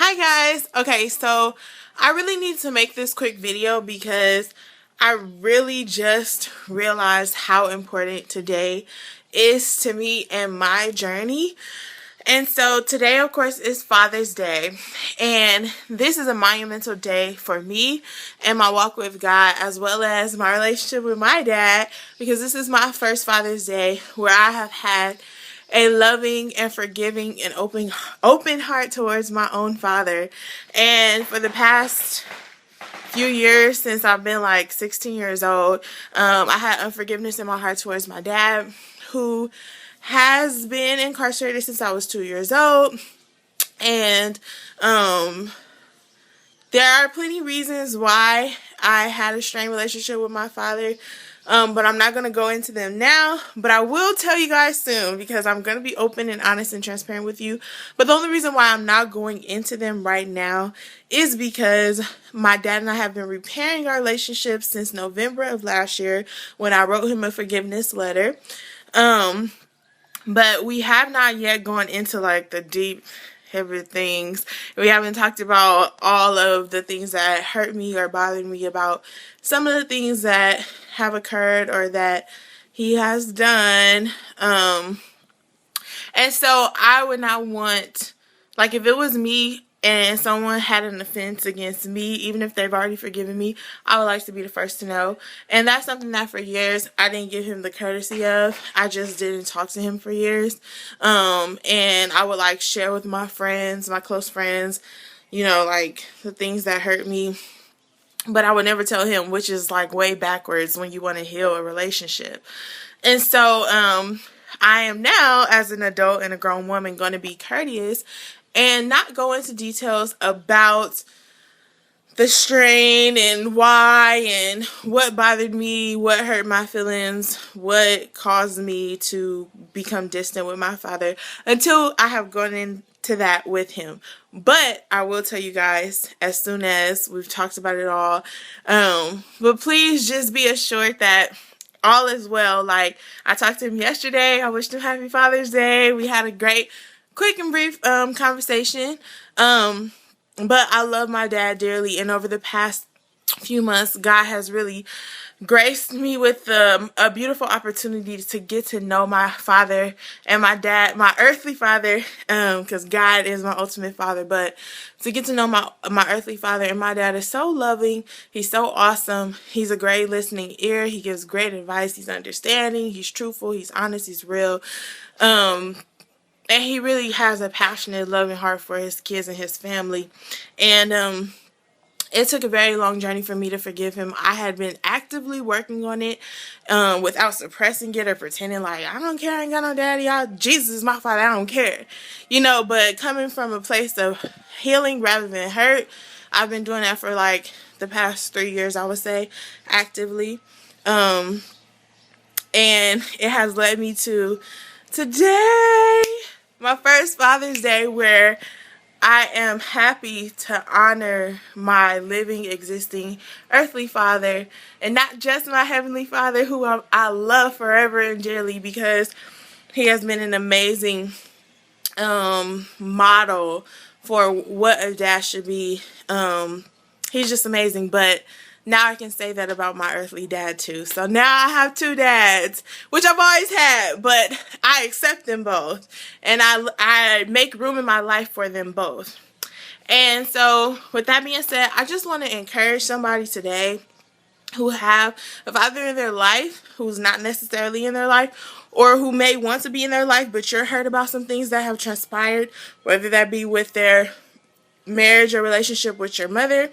Hi guys. Okay, so I really need to make this quick video because I really just realized how important today is to me and my journey. And so today, of course, is Father's Day, and this is a monumental day for me and my walk with God, as well as my relationship with my dad, because this is my first Father's Day where I have had a loving and forgiving and open heart towards my own father. And for the past few years, since I've been like 16 years old, I had unforgiveness in my heart towards my dad, who has been incarcerated since I was 2 years old. And there are plenty of reasons why I had a strained relationship with my father, but I'm not going to go into them now. But I will tell you guys soon, because I'm going to be open and honest and transparent with you. But the only reason why I'm not going into them right now is because my dad and I have been repairing our relationship since November of last year, when I wrote him a forgiveness letter. But we have not yet gone into like the deep, heavy things. We haven't talked about all of the things that hurt me or bothered me, about some of the things that have occurred or that he has done. And so I would not want, like, if it was me and someone had an offense against me, even if they've already forgiven me, I would like to be the first to know. And that's something that for years I didn't give him the courtesy of. I just didn't talk to him for years. And I would like share with my friends, my close friends, you know, like the things that hurt me. But I would never tell him, which is like way backwards when you want to heal a relationship. And so I am now, as an adult and a grown woman, going to be courteous and not go into details about the strain and why and what bothered me, what hurt my feelings, what caused me to become distant with my father, until I have gone into that with him. But I will tell you guys as soon as we've talked about it all. But please just be assured that all is well. Like, I talked to him yesterday. I wished him happy Father's Day. We had a great, quick and brief conversation. But I love my dad dearly, and over the past few months, God has really graced me with a beautiful opportunity to get to know my father and my dad, my earthly father, because God is my ultimate father. But to get to know my earthly father, and my dad is so loving. He's so awesome. He's a great listening ear. He gives great advice. He's understanding. He's truthful. He's honest. He's real. And he really has a passionate, loving heart for his kids and his family. And it took a very long journey for me to forgive him. I had been actively working on it without suppressing it or pretending like, I don't care, I ain't got no daddy, Jesus is my father, I don't care. You know, but coming from a place of healing rather than hurt, I've been doing that for like the past 3 years, I would say, actively. And it has led me to today, my first Father's Day, where I am happy to honor my living, existing earthly father, and not just my heavenly father, who I love forever and dearly, because he has been an amazing model for what a dad should be. He's just amazing. But now I can say that about my earthly dad too. So now I have two dads, which I've always had, but I accept them both. And I make room in my life for them both. And so with that being said, I just want to encourage somebody today who have a father in their life who's not necessarily in their life, or who may want to be in their life, but you're hurt about some things that have transpired, whether that be with their marriage or relationship with your mother,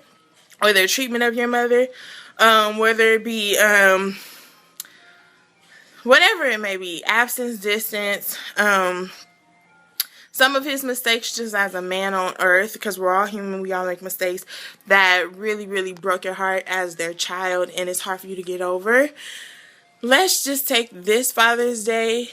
or their treatment of your mother, whether it be whatever it may be, absence, distance, some of his mistakes just as a man on earth, because we're all human, we all make mistakes, that really, really broke your heart as their child, and it's hard for you to get over. Let's just take this Father's Day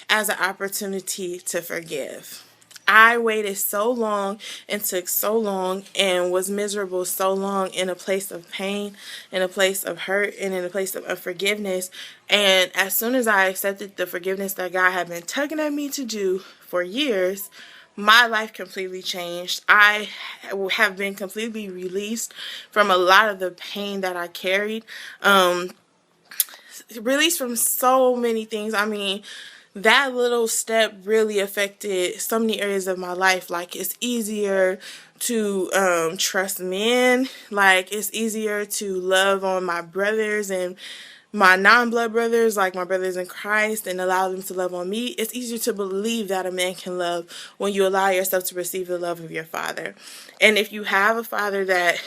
as an opportunity to forgive. I waited so long and took so long and was miserable so long in a place of pain, in a place of hurt, and in a place of unforgiveness. And as soon as I accepted the forgiveness that God had been tugging at me to do for years, my life completely changed. I have been completely released from a lot of the pain that I carried. Released from so many things. I mean, that little step really affected so many areas of my life. Like, it's easier to trust men. Like, it's easier to love on my brothers and my non-blood brothers, like my brothers in Christ, and allow them to love on me. It's easier to believe that a man can love when you allow yourself to receive the love of your father. And if you have a father that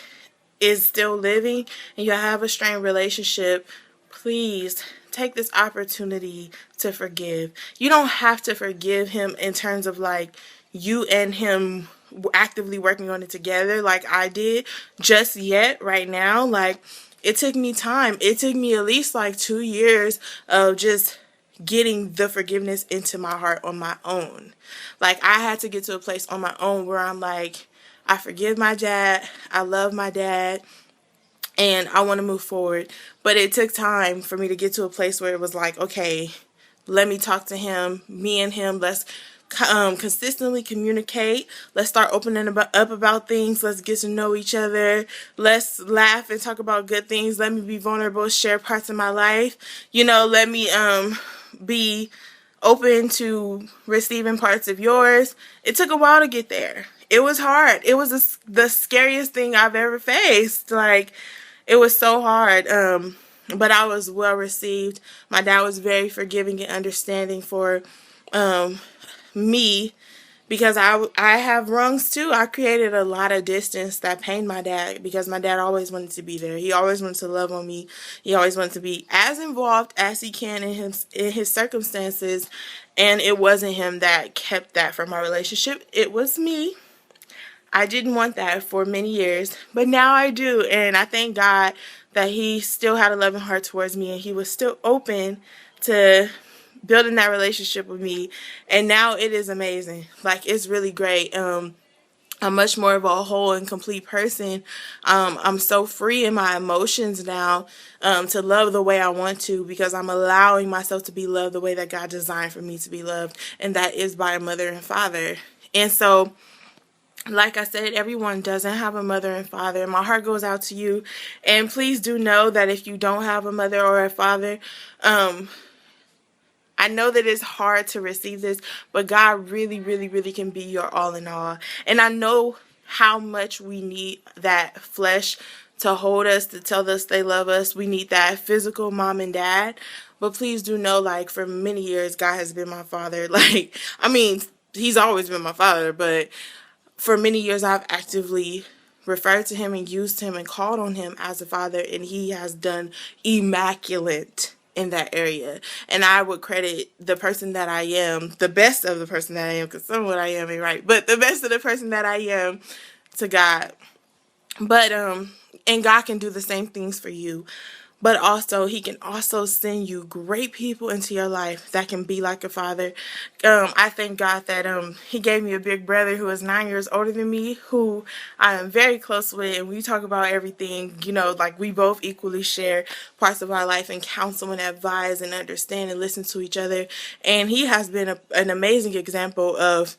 is still living and you have a strained relationship, please take this opportunity to forgive. You don't have to forgive him in terms of like you and him actively working on it together like I did just yet right now. Like, it took me time. It took me at least like 2 years of just getting the forgiveness into my heart on my own. Like, I had to get to a place on my own where I'm like, I forgive my dad, I love my dad, and I want to move forward. But it took time for me to get to a place where it was like, okay, let me talk to him, me and him, let's consistently communicate. Let's start opening up about things. Let's get to know each other. Let's laugh and talk about good things. Let me be vulnerable, share parts of my life. Let me be open to receiving parts of yours. It took a while to get there. It was hard. It was the scariest thing I've ever faced. Like, it was so hard. But I was well received. My dad was very forgiving and understanding for me, because I have wrongs too. I created a lot of distance that pained my dad, because my dad always wanted to be there. He always wanted to love on me. He always wanted to be as involved as he can in his circumstances, and it wasn't him that kept that from our relationship. It was me. I didn't want that for many years, but now I do, and I thank God that he still had a loving heart towards me, and he was still open to building that relationship with me, and now it is amazing. Like, it's really great. I'm much more of a whole and complete person. I'm so free in my emotions now, to love the way I want to, because I'm allowing myself to be loved the way that God designed for me to be loved, and that is by a mother and father. And so, like I said, everyone doesn't have a mother and father. My heart goes out to you. And please do know that if you don't have a mother or a father, I know that it's hard to receive this, but God really, really, really can be your all in all. And I know how much we need that flesh to hold us, to tell us they love us. We need that physical mom and dad. But please do know, like, for many years, God has been my father. Like, I mean, he's always been my father, but for many years I've actively referred to him and used him and called on him as a father, and he has done immaculate in that area. And I would credit the person that I am, the best of the person that I am, because some of what I am ain't right, but the best of the person that I am, to God. But and God can do the same things for you. But also, he can also send you great people into your life that can be like a father. I thank God that he gave me a big brother who is 9 years older than me, who I am very close with, and we talk about everything. Like, we both equally share parts of our life and counsel and advise and understand and listen to each other. And he has been an amazing example of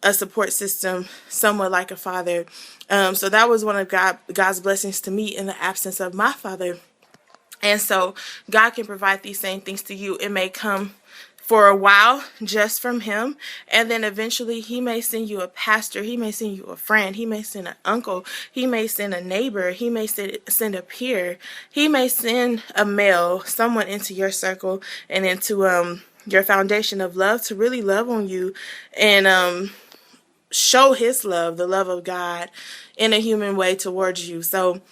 a support system, somewhat like a father. So that was one of God's blessings to me in the absence of my father. And so God can provide these same things to you. It may come for a while just from him, and then eventually he may send you a pastor, he may send you a friend, he may send an uncle, he may send a neighbor, he may send a peer, he may send a male, someone into your circle and into your foundation of love to really love on you and show his love, the love of God, in a human way towards you. So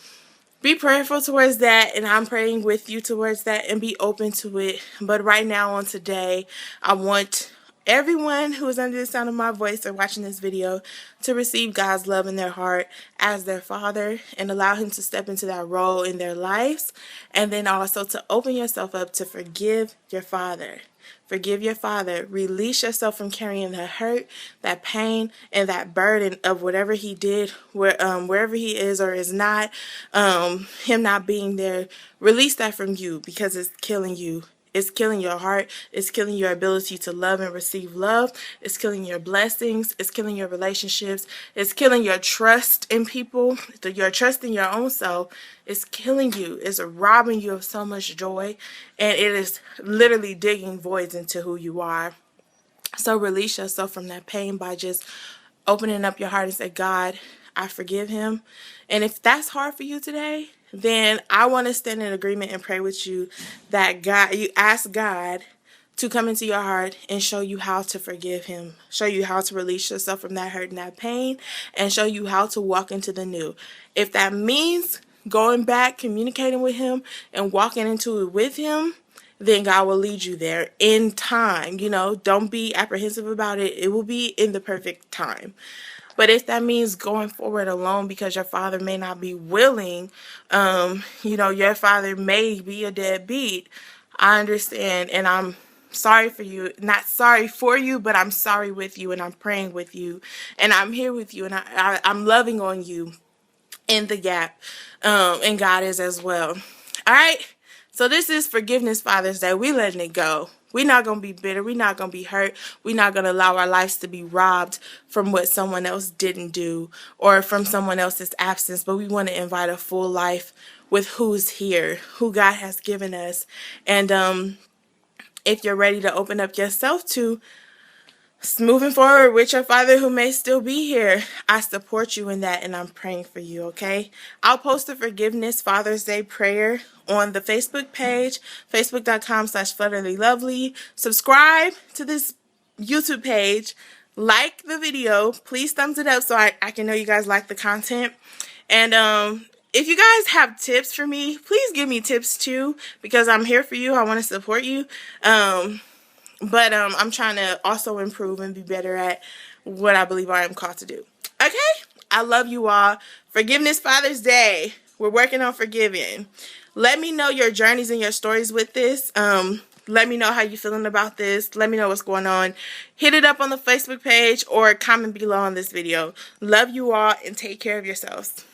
be prayerful towards that, and I'm praying with you towards that, and be open to it. But right now, on today, I want everyone who is under the sound of my voice or watching this video to receive God's love in their heart as their father, and allow him to step into that role in their lives, and then also to open yourself up to forgive your father. Forgive your father. Release yourself from carrying that hurt, that pain, and that burden of whatever he did, wherever he is or is not, him not being there. Release that from you, because it's killing you. It's killing your heart. It's killing your ability to love and receive love. It's killing your blessings. It's killing your relationships. It's killing your trust in people, your trust in your own self. It's killing you. It's robbing you of so much joy. And it is literally digging voids into who you are. So release yourself from that pain by just opening up your heart and say, God, I forgive him. And if that's hard for you today, then I want to stand in agreement and pray with you that you ask God to come into your heart and show you how to forgive him, show you how to release yourself from that hurt and that pain, and show you how to walk into the new. If that means going back, communicating with him, and walking into it with him, then God will lead you there in time. Don't be apprehensive about it. It will be in the perfect time. But if that means going forward alone because your father may not be willing, your father may be a deadbeat, I understand. And I'm sorry for you. Not sorry for you, but I'm sorry with you, and I'm praying with you, and I'm here with you, and I'm loving on you in the gap. And God is as well. All right. So this is Forgiveness Father's Day. We letting it go. We're not going to be bitter. We're not going to be hurt. We're not going to allow our lives to be robbed from what someone else didn't do or from someone else's absence. But we want to invite a full life with who's here, who God has given us. And if you're ready to open up yourself to moving forward with your father who may still be here, I support you in that, and I'm praying for you, okay? I'll post the Forgiveness Father's Day prayer on the Facebook page, facebook.com/flutterlylovely. Subscribe to this YouTube page. Like the video. Please thumbs it up so I can know you guys like the content. And if you guys have tips for me, please give me tips too, because I'm here for you. I want to support you. But I'm trying to also improve and be better at what I believe I am called to do. Okay? I love you all. Forgiveness Father's Day. We're working on forgiving. Let me know your journeys and your stories with this. Let me know how you're feeling about this. Let me know what's going on. Hit it up on the Facebook page or comment below on this video. Love you all and take care of yourselves.